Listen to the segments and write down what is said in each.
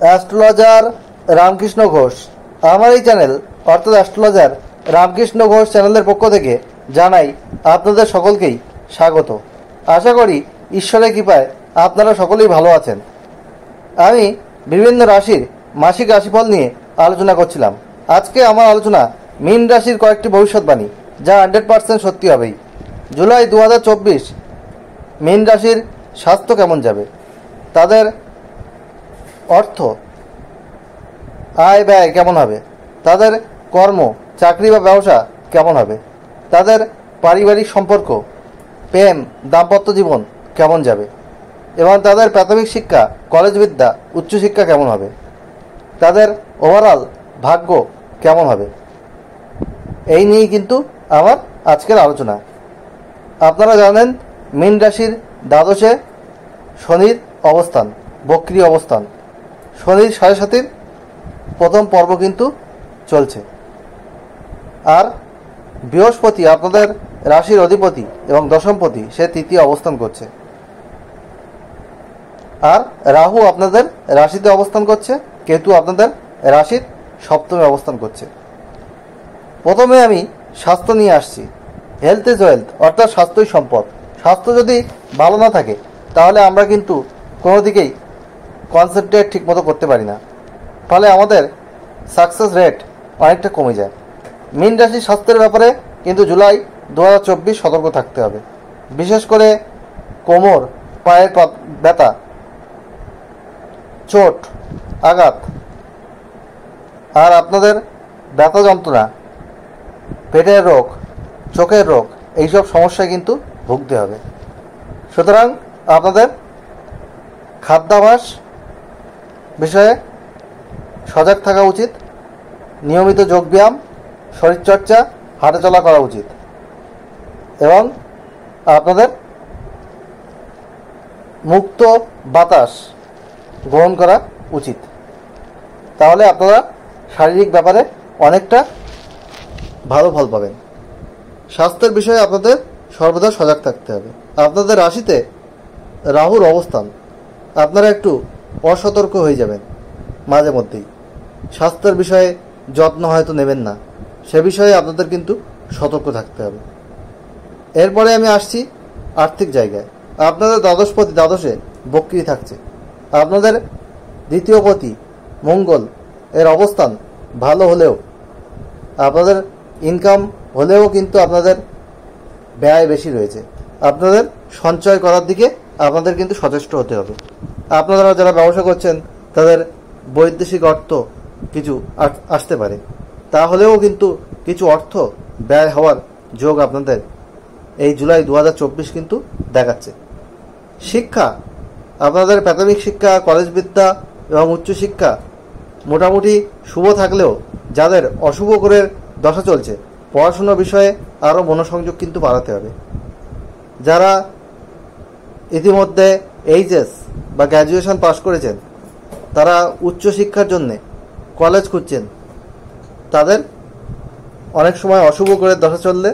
Astrologer Ramakrishna Ghosh. আমার এই channel অর্থাৎ অ্যাস্ট্রোলজার রামকৃষ্ণ ঘোষ চ্যানেলের পক্ষ থেকে জানাই আপনাদের সকলকেই স্বাগত। আশা করি ঈশ্বরের কৃপায় আপনারা সকলেই ভালো আছেন। আমি বিভিন্ন রাশির মাসিক রাশিফল নিয়ে আলোচনা করছিলাম। আজকে আমার আলোচনা মীন রাশির কয়েকটি ভবিষ্যৎবাণী, যা 100% সত্যি হবেই। জুলাই 2024 মীন রাশির স্বাস্থ্য কেমন যাবে, তাদের অর্থ আয় ব্যয় কেমন হবে, তাদের কর্ম চাকরি বা ব্যবসা কেমন হবে, তাদের পারিবারিক সম্পর্ক, প্রেম, দাম্পত্য জীবন কেমন যাবে এবং তাদের প্রাথমিক শিক্ষা, কলেজ বিদ্যা, উচ্চশিক্ষা কেমন হবে, তাদের ওভারঅল ভাগ্য কেমন হবে, এই নিয়েই কিন্তু আমার আজকের আলোচনা। আপনারা জানেন মীন রাশির দ্বাদশে শনির অবস্থান, বক্রী অবস্থান। শনির 7.5 প্রথম পর্ব কিন্তু চলছে। আর বৃহস্পতি আপনাদের রাশির অধিপতি এবং দশমপতি, সে তৃতীয় অবস্থান করছে। আর রাহু আপনাদের রাশিতে অবস্থান করছে, কেতু আপনাদের রাশির সপ্তমে অবস্থান করছে। প্রথমে আমি স্বাস্থ্য নিয়ে আসছি। হেলথ ইজ ওয়েলথ, অর্থাৎ স্বাস্থ্যই সম্পদ। স্বাস্থ্য যদি ভালো না থাকে তাহলে আমরা কিন্তু কোনো দিকেই কনসেন্ট্রেট ঠিকমতো করতে পারি না, ফলে আমাদের সাকসেস রেট অনেকটা কমে যায়। মীন রাশির স্বাস্থ্যের ব্যাপারে কিন্তু জুলাই 2024 সতর্ক থাকতে হবে। বিশেষ করে কোমর, পায়ের ব্যথা, চোট, আঘাত, আর আপনাদের ব্যথা যন্ত্রণা, পেটের রোগ, চোখের রোগ, এইসব সমস্যায় কিন্তু ভুগতে হবে। সুতরাং আপনাদের খাদ্যাভ্যাস বিষয়ে সজাগ থাকা উচিত। নিয়মিত যোগব্যায়াম, শরীরচর্চা, হাঁটাচলা করা উচিত এবং আপনাদের মুক্ত বাতাস গ্রহণ করা উচিত। তাহলে আপনারা শারীরিক ব্যাপারে অনেকটা ভালো ফল পাবেন। স্বাস্থ্যের বিষয়ে আপনাদের সর্বদা সজাগ থাকতে হবে। আপনাদের রাশিতে রাহুর অবস্থান, আপনারা একটু অসতর্ক হয়ে যাবেন মাঝে মধ্যেই। স্বাস্থ্যের বিষয়ে যত্ন হয়তো নেবেন না, সে বিষয়ে আপনাদের কিন্তু সতর্ক থাকতে হবে। এরপরে আমি আসছি আর্থিক জায়গায়। আপনাদের দ্বাদশপতি দ্বাদশে বক্রী থাকছে। আপনাদের দ্বিতীয়পতি মঙ্গল এর অবস্থান ভালো হলেও, আপনাদের ইনকাম হলেও কিন্তু আপনাদের ব্যয় বেশি রয়েছে। আপনাদের সঞ্চয় করার দিকে আপনাদের কিন্তু সচেষ্ট হতে হবে। আপনারা যারা ব্যবসা করছেন তাদের বৈদেশিক অর্থ কিছু আসতে পারে, তাহলেও কিন্তু কিছু অর্থ ব্যয় হওয়ার যোগ আপনাদের এই জুলাই 2024 কিন্তু দেখাচ্ছে। শিক্ষা, আপনাদের প্রাথমিক শিক্ষা, কলেজ বিদ্যা এবং উচ্চশিক্ষা মোটামুটি শুভ থাকলেও যাদের অশুভ গ্রহের দশা চলছে, পড়াশুনো বিষয়ে আরও মনোসংযোগ কিন্তু বাড়াতে হবে। যারা ইতিমধ্যে এইচএস বা গ্র্যাজুয়েশন পাশ করেছেন, তারা উচ্চশিক্ষার জন্যে কলেজ খুঁজছেন, তাদের অনেক সময় অশুভ গ্রহের দশা চললে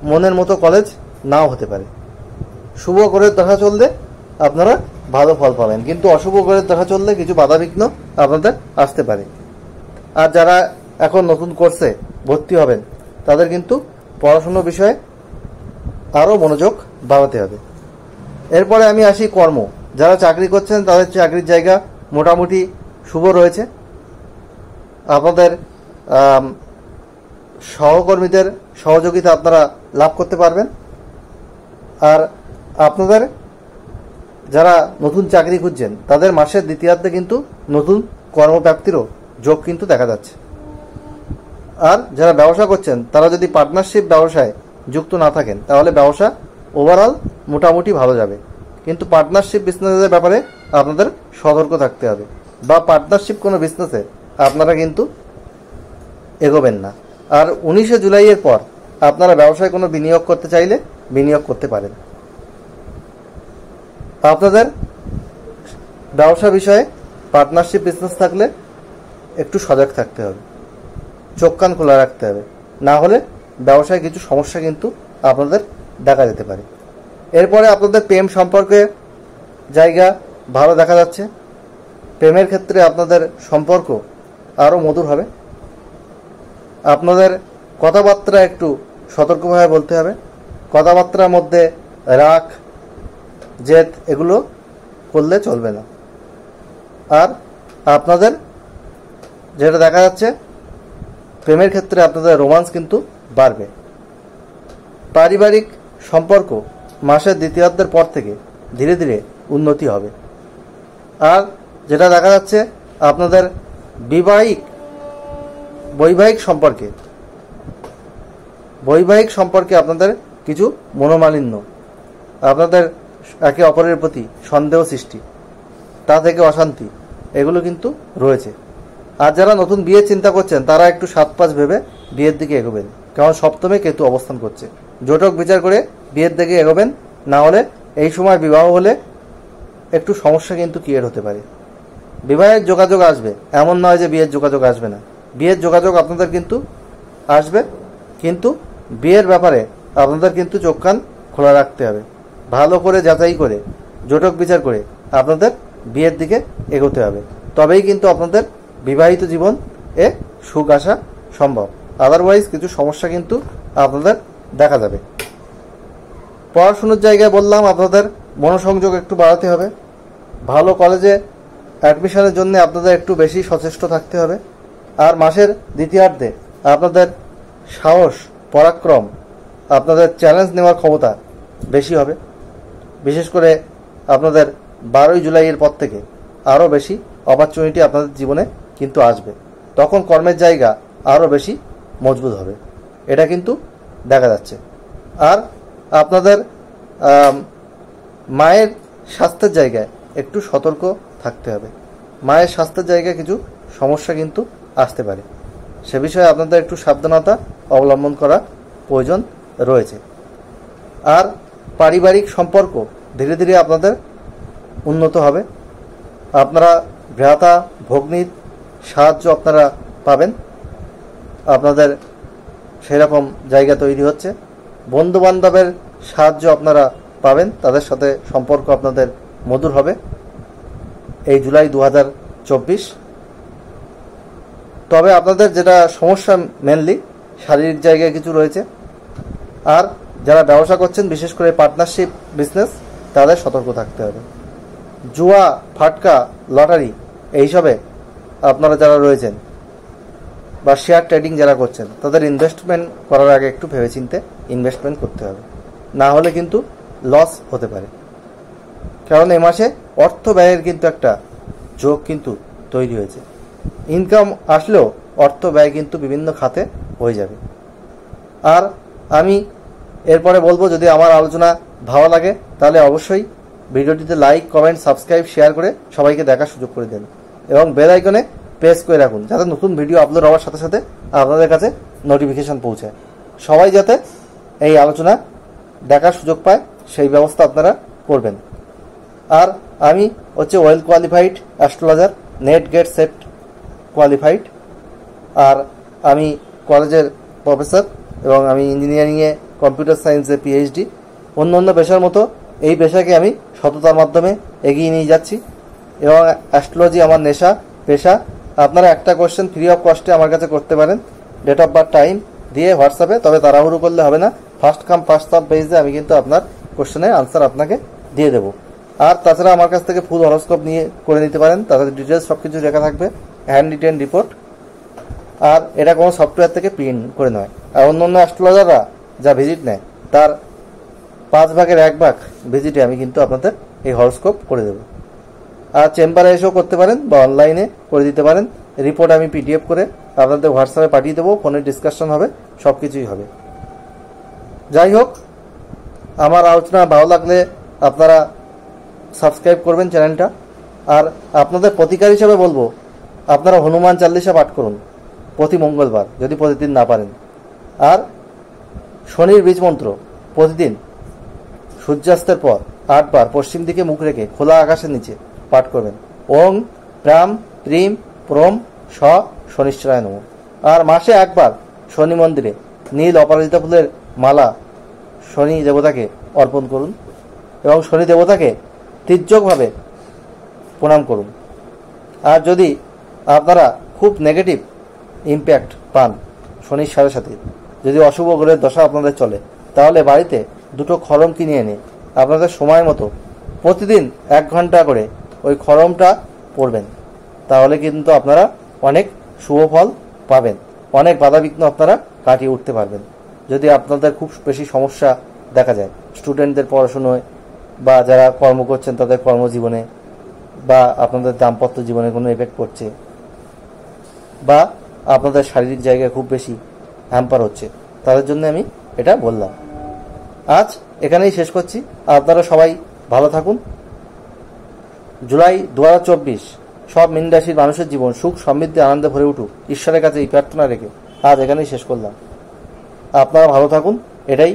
মনের মতো কলেজ নাও হতে পারে। শুভ গ্রহের দশা চললে আপনারা ভালো ফল পাবেন, কিন্তু অশুভ গ্রহের দশা চললে কিছু বাধাবিঘ্ন আপনাদের আসতে পারে। আর যারা এখন নতুন কোর্সে ভর্তি হবেন, তাদের কিন্তু পড়াশুনো বিষয়ে আরও মনোযোগ বাড়াতে হবে। এরপরে আমি আসি কর্ম। যারা চাকরি করছেন তাদের চাকরির জায়গা মোটামুটি শুভ রয়েছে। আপনাদের সহকর্মীদের সহযোগিতা আপনারা লাভ করতে পারবেন। আর আপনাদের যারা নতুন চাকরি খুঁজছেন তাদের মাসের দ্বিতীয়ার্ধে কিন্তু নতুন কর্মপ্রাপ্তিরও যোগ কিন্তু দেখা যাচ্ছে। আর যারা ব্যবসা করছেন তারা যদি পার্টনারশিপ ব্যবসায় যুক্ত না থাকেন তাহলে ব্যবসা ওভারঅল মোটামুটি ভালো যাবে, কিন্তু পার্টনারশিপ বিজনেসের ব্যাপারে আপনাদের সতর্ক থাকতে হবে, বা পার্টনারশিপ কোনো বিজনেসে আপনারা কিন্তু এগোবেন না। আর 19শে জুলাইয়ের পর আপনারা ব্যবসায় কোনো বিনিয়োগ করতে চাইলে বিনিয়োগ করতে পারেন। আপনাদের ব্যবসা বিষয়ে পার্টনারশিপ বিজনেস থাকলে একটু সজাগ থাকতে হবে, চোখ কান খোলা রাখতে হবে, না হলে ব্যবসায় কিছু সমস্যা কিন্তু আপনাদের দেখা যেতে পারে। এরপরে আপনাদের প্রেম সম্পর্কে জায়গা ভালো দেখা যাচ্ছে। প্রেমের ক্ষেত্রে আপনাদের সম্পর্ক আরও মধুর হবে। আপনাদের কথাবার্তা একটু সতর্কভাবে বলতে হবে। কথাবার্তার মধ্যে রাগ জেদ এগুলো করলে চলবে না। আর আপনাদের যেটা দেখা যাচ্ছে প্রেমের ক্ষেত্রে আপনাদের রোমান্স কিন্তু বাড়বে। পারিবারিক সম্পর্ক মাসের দ্বিতীয়ার্ধের পর থেকে ধীরে ধীরে উন্নতি হবে। আর যেটা দেখা যাচ্ছে আপনাদের বৈবাহিক সম্পর্কে আপনাদের কিছু মনোমালিন্য, আপনাদের একে অপরের প্রতি সন্দেহ সৃষ্টি, তা থেকে অশান্তি এগুলো কিন্তু রয়েছে। আর যারা নতুন বিয়ের চিন্তা করছেন তারা একটু 7-5 ভেবে বিয়ের দিকে এগোবেন, কারণ সপ্তমে কেতু অবস্থান করছে। জোটক বিচার করে বিয়ের দিকে এগোবেন, না হলে এই সময় বিবাহ হলে একটু সমস্যা কিন্তু ক্রিয়েট হতে পারে। বিবাহের যোগাযোগ আসবে, এমন নয় যে বিয়ের যোগাযোগ আসবে না। বিয়ের যোগাযোগ আপনাদের কিন্তু আসবে, কিন্তু বিয়ের ব্যাপারে আপনাদের কিন্তু চোখ কান খোলা রাখতে হবে। ভালো করে যাচাই করে জোটক বিচার করে আপনাদের বিয়ের দিকে এগোতে হবে, তবেই কিন্তু আপনাদের বিবাহিত জীবন এ সুখ আসা সম্ভব। আদারওয়াইজ কিছু সমস্যা কিন্তু আপনাদের দেখা যাবে। পড়াশুনোর জায়গায় বললাম আপনাদের মনোসংযোগ একটু বাড়াতে হবে। ভালো কলেজে অ্যাডমিশনের জন্য আপনাদের একটু বেশি সচেষ্ট থাকতে হবে। আর মাসের দ্বিতীয়ার্ধে আপনাদের সাহস, পরাক্রম, আপনাদের চ্যালেঞ্জ নেওয়ার ক্ষমতা বেশি হবে। বিশেষ করে আপনাদের 12ই জুলাইয়ের পর থেকে আরও বেশি অপরচুনিটি আপনাদের জীবনে কিন্তু আসবে। তখন কর্মের জায়গা আরও বেশি মজবুত হবে, এটা কিন্তু দেখা যাচ্ছে। আর আপনাদের মায়ের স্বাস্থ্যের জায়গায় একটু সতর্ক থাকতে হবে। মায়ের স্বাস্থ্যের জায়গায় কিছু সমস্যা কিন্তু আসতে পারে, সে বিষয়ে আপনাদের একটু সাবধানতা অবলম্বন করা প্রয়োজন রয়েছে। আর পারিবারিক সম্পর্ক ধীরে ধীরে আপনাদের উন্নত হবে। আপনারা ভ্রাতা ভগ্নীর সাহায্য আপনারা পাবেন, আপনাদের সেরকম জায়গা তৈরি হচ্ছে। বন্ধুবান্ধবের সাহায্য আপনারা পাবেন, তাদের সাথে সম্পর্ক আপনাদের মধুর হবে এই জুলাই 2024। তবে আপনাদের যেটা সমস্যা মেনলি শারীরিক জায়গায় কিছু রয়েছে। আর যারা ব্যবসা করছেন, বিশেষ করে পার্টনারশিপ বিজনেস, তাদের সতর্ক থাকতে হবে। জুয়া, ফাটকা, লটারি এইসবে আপনারা যারা রয়েছেন বা শেয়ার ট্রেডিং যারা করছেন, তাদের ইনভেস্টমেন্ট করার আগে একটু ভেবেচিন্তে ইনভেস্টমেন্ট করতে হবে, না হলে কিন্তু লস হতে পারে। কারণ এ মাসে অর্থ ব্যয়ের কিন্তু একটা যোগ কিন্তু তৈরি হয়েছে। ইনকাম আসলেও অর্থ ব্যয় কিন্তু বিভিন্ন খাতে হয়ে যাবে। আর আমি এরপরে বলবো, যদি আমার আলোচনা ভালো লাগে তাহলে অবশ্যই ভিডিওটিতে লাইক, কমেন্ট, সাবস্ক্রাইব, শেয়ার করে সবাইকে দেখার সুযোগ করে দেন এবং বেল আইকনে প্রেস করে রাখুন, যাতে নতুন ভিডিও আপলোড হওয়ার সাথে সাথে আপনাদের কাছে নোটিফিকেশন পৌঁছায়। সবাই যাতে এই আলোচনা দেখার সুযোগ পায় সেই ব্যবস্থা আপনারা করবেন। আর আমি হচ্ছে well qualified astrologer, NET GATE SET qualified. আর আমি কলেজের প্রফেসর এবং আমি ইঞ্জিনিয়ারিংয়ে কম্পিউটার সায়েন্সে পিএইচডি। অন্য অন্য পেশার মতো এই পেশাকে আমি সততার মাধ্যমে এগিয়ে নিয়ে যাচ্ছি এবং অ্যাস্ট্রোলজি আমার পেশা। আপনারা একটা কোশ্চেন ফ্রি অফ কস্টে আমার কাছে করতে পারেন, ডেট অফ বার্থ, টাইম দিয়ে হোয়াটসঅ্যাপে। তবে তাড়াহুড়ো করলে হবে না, ফার্স্ট কাম ফার্স্ট সার্ভ বেসে আমি কিন্তু আপনার কোশ্চেনের আনসার আপনাকে দিয়ে দেবো। আর তাছাড়া আমার কাছ থেকে ফুল হরোস্কোপ নিয়ে করে নিতে পারেন, তাদের ডিটেলস সব কিছু লেখা থাকবে, হ্যান্ড রিটেন রিপোর্ট। আর এটা কোনো সফটওয়্যার থেকে প্রিন্ট করে নয়। আর অন্য অন্য অ্যাস্ট্রোলজাররা যা ভিজিট নেয় তার 5 ভাগের 1 ভাগ ভিজিটে আমি কিন্তু আপনাদের এই হরোস্কোপ করে দেবো। আর চেম্বারে এসেও করতে পারেন বা অনলাইনে করে দিতে পারেন। রিপোর্ট আমি পিডিএফ করে আপনাদের হোয়াটসঅ্যাপে পাঠিয়ে দেবো, ফোনে ডিসকাশন হবে, সব কিছুই হবে। যাই হোক, আমার আলোচনা ভালো লাগলে আপনারা সাবস্ক্রাইব করবেন চ্যানেলটা। আর আপনাদের প্রতিকার হিসাবে বলবো, আপনারা হনুমান চাল্লিশা পাঠ করুন প্রতি মঙ্গলবার, যদি প্রতিদিন না পারেন। আর শনির বীজ মন্ত্র প্রতিদিন সূর্যাস্তের পর 8 বার পশ্চিম দিকে মুখ রেখে খোলা আকাশের নিচে পাঠ করবেন। ওং প্রাম প্রিম প্রম স শনিশ্চরায় নমঃ। আর মাসে 1 বার শনি মন্দিরে নীল অপরাজিতা ফুলের মালা শনি দেবতাকে অর্পণ করুন এবং শনি দেবতাকে তীর্যকভাবে প্রণাম করুন। আর যদি আপনারা খুব নেগেটিভ ইম্প্যাক্ট পান শনির সাথে সাথে, যদি অশুভ গ্রহের দশা আপনাদের চলে, তাহলে বাড়িতে দুটো খড়ম কিনে এনে আপনাদের সময় মতো প্রতিদিন 1 ঘন্টা করে ওই খড়মটা পড়বেন। তাহলে কিন্তু আপনারা অনেক শুভ ফল পাবেন, অনেক বাধাবিঘ্ন আপনারা কাটিয়ে উঠতে পারবেন। যদি আপনাদের খুব বেশি সমস্যা দেখা যায় স্টুডেন্টদের পড়াশুনোয়, বা যারা কর্ম করছেন তাদের কর্মজীবনে, বা আপনাদের দাম্পত্য জীবনে কোনো এফেক্ট পড়ছে, বা আপনাদের শারীরিক জায়গায় খুব বেশি হ্যাম্পার হচ্ছে, তাদের জন্য আমি এটা বললাম। আজ এখানেই শেষ করছি। আপনারা সবাই ভালো থাকুন। জুলাই 2024 সব মীন রাশির মানুষের জীবন সুখ সমৃদ্ধি আনন্দে ভরে উঠুক, ঈশ্বরের কাছে এই প্রার্থনা রেখে আজ এখানেই শেষ করলাম। আপনারা ভালো থাকুন, এটাই